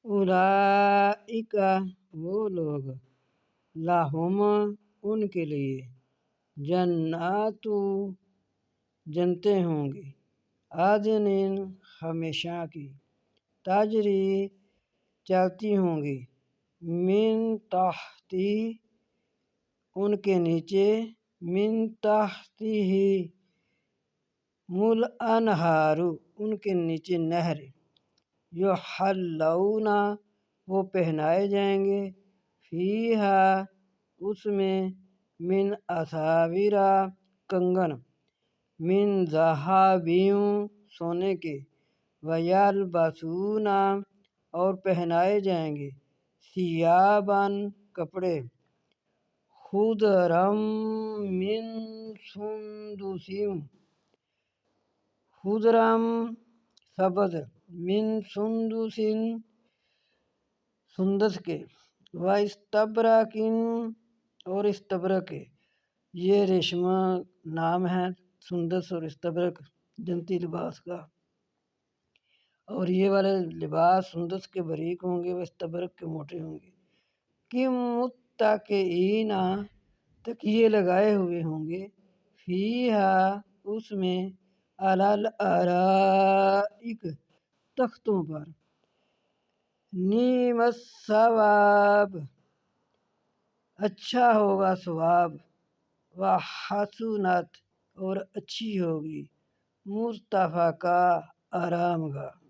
اولئک وہ لوگ لہم ان کے لیے جنات جنتیں ہوں گی عدن ہمیشہ کی تجری چلتی ہوں گی من تحتی ان کے نیچے من تحتی ہی مل انہار ان کے نیچے نہر یحلون وہ پہنائے جائیں گے فیہا اس میں من اساور کنگن من ذہب سونے کے ویلبسون اور پہنائے جائیں گے ثیابا کپڑے خضرا من سندس خضرا سبز من سندس سندس کے و استبرق اور استبرق کے یہ ریشمہ نام ہے سندس اور استبرق جنتی لباس کا اور یہ والے لباس سندس کے باریک ہوں گے و استبرق کے موٹے ہوں گے کہ متکئین تکیے لگائے ہوئے ہوں گے فیہا اس میں علی الارائک تختوں پر نعم الثواب اچھا ہوگا ثواب وحسنت اور اچھی ہوگی مرتفقہ آرام گاہ